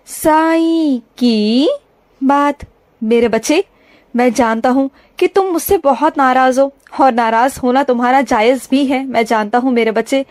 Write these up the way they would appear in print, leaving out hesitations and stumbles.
साईं की बात। मेरे बच्चे, मैं जानता हूँ कि तुम मुझसे बहुत नाराज हो और नाराज होना तुम्हारा जायज भी है, मैं जानता हूँ मेरे बच्चे।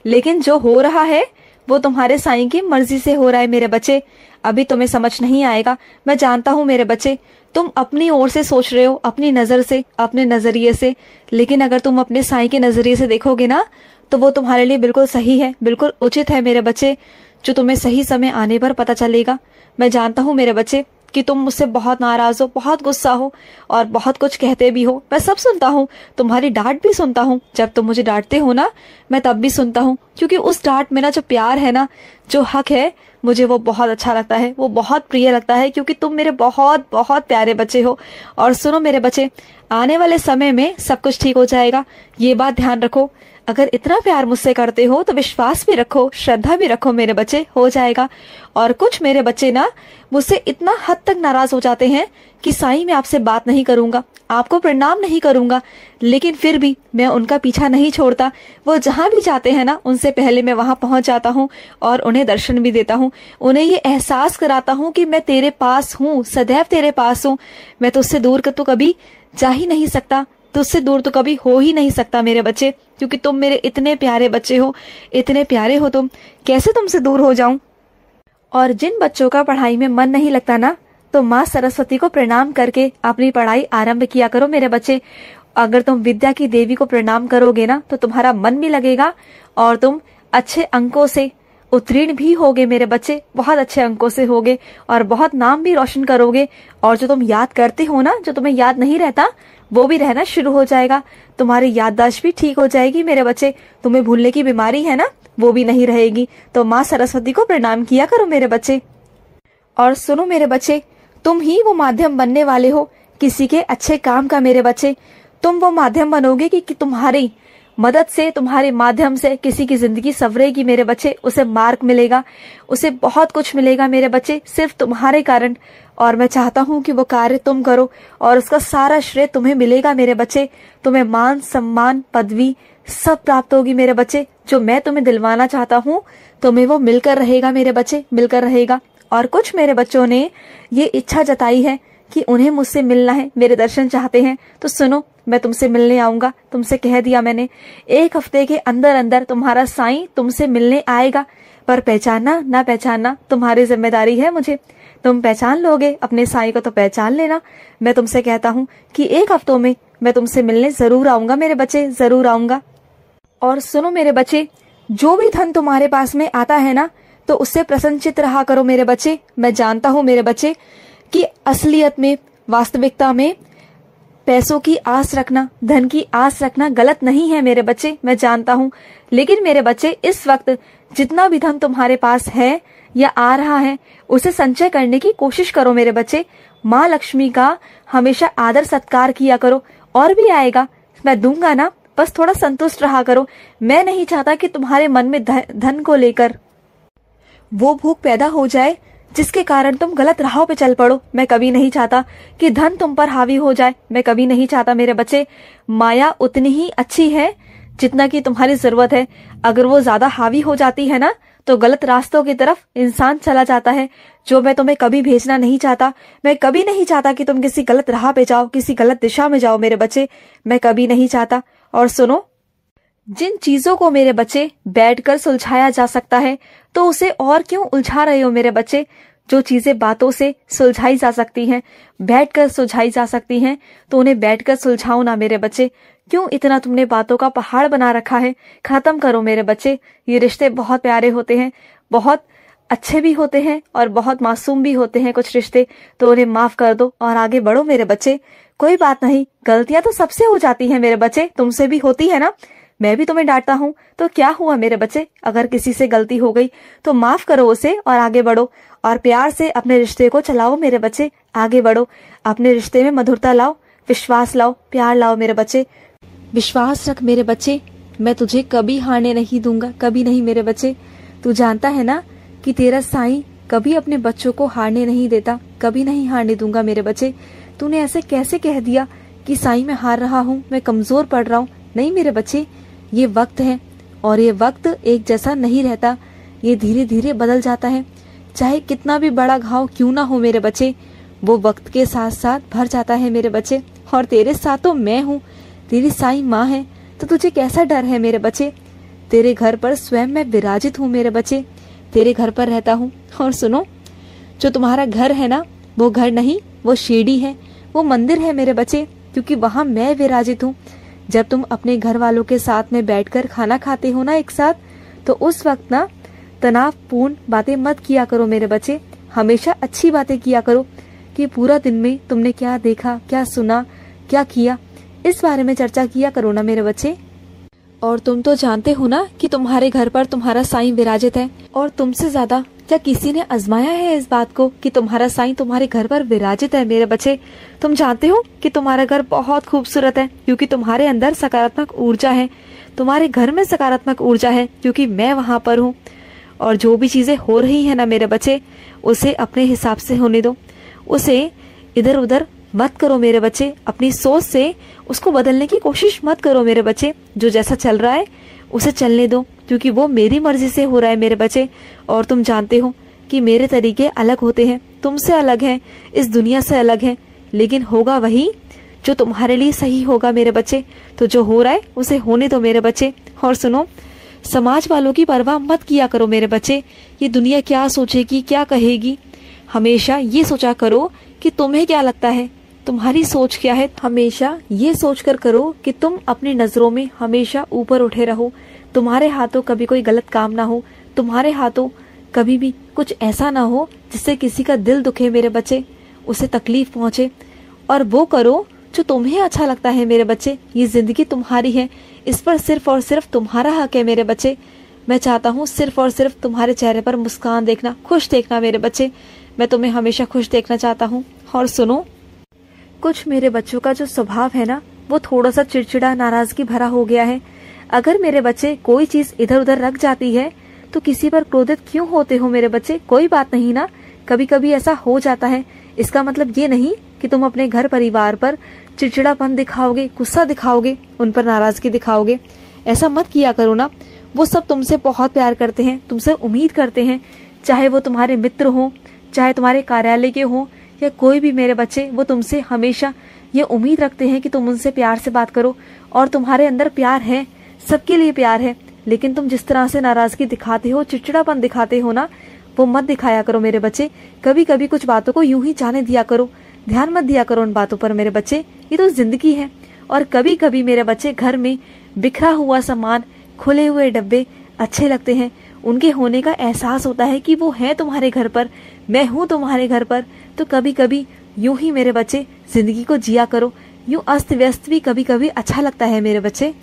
लेकिन जो हो रहा है वो तुम्हारे साईं की मर्जी से हो रहा है मेरे बच्चे। अभी तुम्हें समझ नहीं आएगा, मैं जानता हूँ मेरे बच्चे। तुम अपनी ओर से सोच रहे हो, अपनी नजर से, अपने नजरिए से, लेकिन अगर तुम अपने साईं के नजरिए से देखोगे ना तो वो तुम्हारे लिए बिल्कुल सही है, बिल्कुल उचित है मेरे बच्चे, जो तुम्हें सही समय आने पर पता चलेगा। मैं जानता हूँ मेरे बच्चे कि तुम मुझसे बहुत नाराज हो, बहुत गुस्सा हो और बहुत कुछ कहते भी हो। मैं सब सुनता हूँ, तुम्हारी डांट भी सुनता हूँ। जब तुम मुझे डांटते हो ना, मैं तब भी सुनता हूँ, क्योंकि उस डांट में ना जो प्यार है ना, जो हक है, मुझे वो बहुत अच्छा लगता है, वो बहुत प्रिय लगता है, क्योंकि तुम मेरे बहुत बहुत प्यारे बच्चे हो। और सुनो मेरे बच्चे, आने वाले समय में सब कुछ ठीक हो जाएगा, ये बात ध्यान रखो। अगर इतना प्यार मुझसे करते हो तो विश्वास भी रखो, श्रद्धा भी रखो मेरे बच्चे, हो जाएगा। और कुछ मेरे बच्चे ना मुझसे इतना हद तक नाराज हो जाते हैं कि साईं मैं आपसे बात नहीं करूंगा, आपको प्रणाम नहीं करूंगा, लेकिन फिर भी मैं उनका पीछा नहीं छोड़ता। वो जहां भी जाते हैं ना, उनसे पहले मैं वहां पहुंच जाता हूँ और उन्हें दर्शन भी देता हूँ। उन्हें ये एहसास कराता हूँ कि मैं तेरे पास हूँ, सदैव तेरे पास हूँ। मैं तुझसे दूर तो कभी जा ही नहीं सकता, तुझसे दूर तो कभी हो ही नहीं सकता मेरे बच्चे, क्योंकि तुम मेरे इतने प्यारे बच्चे हो, इतने प्यारे हो तुम, कैसे तुमसे दूर हो जाऊं। और जिन बच्चों का पढ़ाई में मन नहीं लगता ना, तो माँ सरस्वती को प्रणाम करके अपनी पढ़ाई आरंभ किया करो मेरे बच्चे। अगर तुम विद्या की देवी को प्रणाम करोगे ना तो तुम्हारा मन भी लगेगा और तुम अच्छे अंकों से उत्तीर्ण भी होगे मेरे बच्चे, बहुत अच्छे अंकों से होगे और बहुत नाम भी रोशन करोगे। और जो तुम याद करते हो ना, जो तुम्हें याद नहीं रहता, वो भी रहना शुरू हो जाएगा। तुम्हारी याददाश्त भी ठीक हो जाएगी मेरे बच्चे, तुम्हें भूलने की बीमारी है ना, वो भी नहीं रहेगी। तो माँ सरस्वती को प्रणाम किया करो मेरे बच्चे। और सुनो मेरे बच्चे, तुम ही वो माध्यम बनने वाले हो किसी के अच्छे काम का मेरे बच्चे। तुम वो माध्यम बनोगे कि तुम्हारी मदद से, तुम्हारे माध्यम से किसी की जिंदगी संवरेगी मेरे बच्चे, उसे मार्ग मिलेगा, उसे बहुत कुछ मिलेगा मेरे बच्चे, सिर्फ तुम्हारे कारण। और मैं चाहता हूँ कि वो कार्य तुम करो और उसका सारा श्रेय तुम्हें मिलेगा मेरे बच्चे। तुम्हें मान सम्मान पदवी सब प्राप्त होगी मेरे बच्चे। जो मैं तुम्हें दिलवाना चाहता हूँ तुम्हें वो मिलकर रहेगा मेरे बच्चे, मिलकर रहेगा। और कुछ मेरे बच्चों ने ये इच्छा जताई है कि उन्हें मुझसे मिलना है, मेरे दर्शन चाहते हैं। तो सुनो, मैं तुमसे मिलने आऊंगा, तुमसे कह दिया मैंने, 1 हफ्ते के अंदर अंदर तुम्हारा साईं तुमसे मिलने आएगा। पर पहचानना ना पहचानना तुम्हारी जिम्मेदारी है मुझे। तुम पहचान लोगे अपने साईं को तो पहचान लेना। मैं तुमसे कहता हूँ कि 1 हफ्तों में मैं तुमसे मिलने जरूर आऊंगा मेरे बच्चे, जरूर आऊंगा। और सुनो मेरे बच्चे, जो भी धन तुम्हारे पास में आता है ना, तो उससे प्रसन्नचित्त रहा करो मेरे बच्चे। मैं जानता हूँ मेरे बच्चे कि असलियत में, वास्तविकता में पैसों की आस रखना, धन की आस रखना गलत नहीं है मेरे बच्चे, मैं जानता हूँ। लेकिन मेरे बच्चे, इस वक्त जितना भी धन तुम्हारे पास है या आ रहा है, उसे संचय करने की कोशिश करो मेरे बच्चे। माँ लक्ष्मी का हमेशा आदर सत्कार किया करो। और भी आएगा, मैं दूंगा ना, बस थोड़ा संतुष्ट रहा करो। मैं नहीं चाहता कि तुम्हारे मन में धन को लेकर वो भूख पैदा हो जाए जिसके कारण तुम गलत राहों पे चल पड़ो। मैं कभी नहीं चाहता कि धन तुम पर हावी हो जाए, मैं कभी नहीं चाहता मेरे बच्चे। माया उतनी ही अच्छी है जितना कि तुम्हारी जरूरत है। अगर वो ज्यादा हावी हो जाती है ना, तो गलत रास्तों की तरफ इंसान चला जाता है, जो मैं तुम्हें कभी भेजना नहीं चाहता। मैं कभी नहीं चाहता कि तुम किसी गलत राह पे जाओ, किसी गलत दिशा में जाओ मेरे बच्चे, मैं कभी नहीं चाहता। और सुनो, जिन चीजों को मेरे बच्चे बैठकर सुलझाया जा सकता है, तो उसे और क्यों उलझा रहे हो मेरे बच्चे। जो चीजें बातों से सुलझाई जा सकती हैं, बैठकर सुलझाई जा सकती हैं, तो उन्हें बैठकर सुलझाओ ना मेरे बच्चे। क्यों इतना तुमने बातों का पहाड़ बना रखा है, खत्म करो मेरे बच्चे। ये रिश्ते बहुत प्यारे होते हैं, बहुत अच्छे भी होते हैं और बहुत मासूम भी होते हैं कुछ रिश्ते, तो उन्हें माफ कर दो और आगे बढ़ो मेरे बच्चे। कोई बात नहीं, गलतियां तो सबसे हो जाती हैं मेरे बच्चे, तुमसे भी होती है ना। मैं भी तुम्हें डांटता हूँ तो क्या हुआ मेरे बच्चे, अगर किसी से गलती हो गई तो माफ करो उसे और आगे बढ़ो। और प्यार से अपने रिश्ते को चलाओ मेरे बच्चे, आगे बढ़ो। अपने रिश्ते में मधुरता लाओ, विश्वास लाओ, प्यार लाओ मेरे बच्चे। विश्वास रख मेरे बच्चे, मैं तुझे कभी हारने नहीं दूंगा, कभी नहीं मेरे बच्चे। तू जानता है ना कि तेरा साईं कभी अपने बच्चों को हारने नहीं देता, कभी नहीं हारने दूंगा मेरे बच्चे। तूने ऐसे कैसे कह दिया कि साईं मैं हार रहा हूँ, मैं कमजोर पड़ रहा हूँ। नहीं मेरे बच्चे, ये वक्त है और ये वक्त एक जैसा नहीं रहता, ये धीरे धीरे बदल जाता है। चाहे कितना भी बड़ा घाव क्यों ना हो मेरे बच्चे, वो वक्त के साथ साथ भर जाता है मेरे बच्चे। और तेरे साथ तो मैं हूँ, तेरी साईं माँ है, तो तुझे कैसा डर है मेरे बच्चे। तेरे घर पर स्वयं मैं विराजित हूँ मेरे बच्चे, तेरे घर पर रहता हूँ। और सुनो, जो तुम्हारा घर है ना, वो घर नहीं, वो शिरडी है, वो मंदिर है मेरे बच्चे, क्योंकि वहां मैं विराजित हूँ। जब तुम अपने घर वालों के साथ में बैठकर खाना खाते हो ना एक साथ, तो उस वक्त ना तनावपूर्ण बातें मत किया करो मेरे बच्चे। हमेशा अच्छी बातें किया करो कि पूरा दिन में तुमने क्या देखा, क्या सुना, क्या किया, इस बारे में चर्चा किया करो ना मेरे बच्चे। और तुम तो जानते हो ना कि तुम्हारे घर पर तुम्हारा साईं विराजित है, और तुमसे ज्यादा क्या किसी ने आजमाया है इस बात को कि तुम्हारा साईं तुम्हारे घर पर विराजित है मेरे बच्चे। तुम जानते हो कि तुम्हारा घर बहुत खूबसूरत है, क्योंकि तुम्हारे अंदर सकारात्मक ऊर्जा है, तुम्हारे घर में सकारात्मक ऊर्जा है, क्योंकि मैं वहां पर हूँ। और जो भी चीजें हो रही है ना मेरे बच्चे, उसे अपने हिसाब से होने दो, उसे इधर उधर मत करो मेरे बच्चे। अपनी सोच से उसको बदलने की कोशिश मत करो मेरे बच्चे। जो जैसा चल रहा है उसे चलने दो, क्योंकि वो मेरी मर्जी से हो रहा है मेरे बच्चे। और तुम जानते हो कि मेरे तरीके अलग होते हैं, तुमसे अलग हैं, इस दुनिया से अलग हैं, लेकिन होगा वही जो तुम्हारे लिए सही होगा मेरे बच्चे। तो जो हो रहा है उसे होने दो मेरे बच्चे। और सुनो, समाज वालों की परवाह मत किया करो मेरे बच्चे, ये दुनिया क्या सोचेगी, क्या कहेगी। हमेशा ये सोचा करो कि तुम्हें क्या लगता है, तुम्हारी सोच क्या है। हमेशा ये सोच कर करो कि तुम अपनी नजरों में हमेशा ऊपर उठे रहो, तुम्हारे हाथों कभी कोई गलत काम ना हो, तुम्हारे हाथों कभी भी कुछ ऐसा ना हो जिससे किसी का दिल दुखे मेरे बच्चे, उसे तकलीफ पहुंचे। और वो करो जो तुम्हें अच्छा लगता है मेरे बच्चे। ये जिंदगी तुम्हारी है, इस पर सिर्फ और सिर्फ तुम्हारा हक है मेरे बच्चे। मैं चाहता हूँ सिर्फ और सिर्फ तुम्हारे चेहरे पर मुस्कान देखना, खुश देखना मेरे बच्चे। मैं तुम्हें हमेशा खुश देखना चाहता हूँ। और सुनो, कुछ मेरे बच्चों का जो स्वभाव है ना, वो थोड़ा सा चिड़चिड़ा, नाराजगी भरा हो गया है। अगर मेरे बच्चे कोई चीज इधर उधर रख जाती है तो किसी पर क्रोधित क्यों होते हो मेरे बच्चे। कोई बात नहीं ना, कभी कभी ऐसा हो जाता है। इसका मतलब ये नहीं कि तुम अपने घर परिवार पर चिड़चिड़ापन दिखाओगे, गुस्सा दिखाओगे, उन पर नाराजगी दिखाओगे। ऐसा मत किया करो ना। वो सब तुमसे बहुत प्यार करते हैं, तुमसे उम्मीद करते हैं, चाहे वो तुम्हारे मित्र हो, चाहे तुम्हारे कार्यालय के हो, या कोई भी मेरे बच्चे, वो तुमसे हमेशा ये उम्मीद रखते हैं कि तुम उनसे प्यार से बात करो। और तुम्हारे अंदर प्यार है, सबके लिए प्यार है, लेकिन तुम जिस तरह से नाराजगी दिखाते हो, चिड़चिड़ापन दिखाते हो ना, वो मत दिखाया करो मेरे बच्चे। कभी कभी कुछ बातों को यूं ही जाने दिया करो, ध्यान मत दिया करो उन बातों पर मेरे बच्चे। ये तो जिंदगी है। और कभी कभी मेरे बच्चे घर में बिखरा हुआ सामान, खुले हुए डब्बे अच्छे लगते हैं, उनके होने का एहसास होता है कि वो है तुम्हारे घर पर, मैं हूँ तुम्हारे घर पर। तो कभी कभी यूं ही मेरे बच्चे जिंदगी को जिया करो, यूं अस्त व्यस्त भी कभी कभी अच्छा लगता है मेरे बच्चे।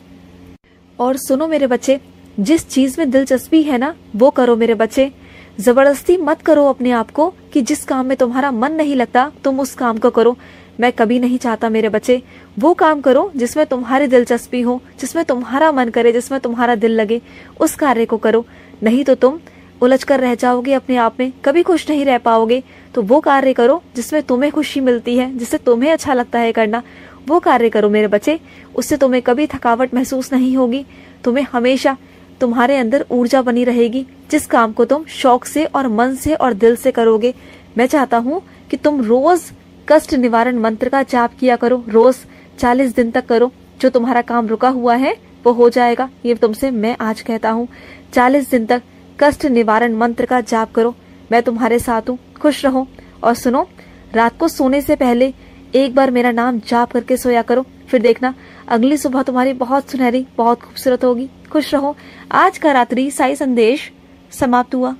और सुनो मेरे बच्चे, जिस चीज में दिलचस्पी है ना, वो करो मेरे बच्चे। जबरदस्ती मत करो अपने आप को कि जिस काम में तुम्हारा मन नहीं लगता तुम उस काम को करो। मैं कभी नहीं चाहता मेरे बच्चे, वो काम करो जिसमें तुम्हारी दिलचस्पी हो, जिसमें तुम्हारा मन करे, जिसमें तुम्हारा दिल लगे, उस कार्य को करो। नहीं तो तुम उलझ कर रह जाओगे अपने आप में, कभी खुश नहीं रह पाओगे। तो वो कार्य करो जिसमें तुम्हें खुशी मिलती है, जिससे तुम्हें अच्छा लगता है करना, वो कार्य करो मेरे बच्चे। उससे तुम्हें कभी थकावट महसूस नहीं होगी, तुम्हें हमेशा तुम्हारे अंदर ऊर्जा बनी रहेगी, जिस काम को तुम शौक से और मन से और दिल से करोगे। मैं चाहता हूँ कि तुम रोज कष्ट निवारण मंत्र का जाप किया करो, रोज 40 दिन तक करो। जो तुम्हारा काम रुका हुआ है वो हो जाएगा, ये तुमसे मैं आज कहता हूँ। 40 दिन तक कष्ट निवारण मंत्र का जाप करो, मैं तुम्हारे साथ हूँ, खुश रहो। और सुनो, रात को सोने से पहले एक बार मेरा नाम जाप करके सोया करो, फिर देखना अगली सुबह तुम्हारी बहुत सुनहरी, बहुत खूबसूरत होगी। खुश रहो। आज का रात्रि साई संदेश समाप्त हुआ।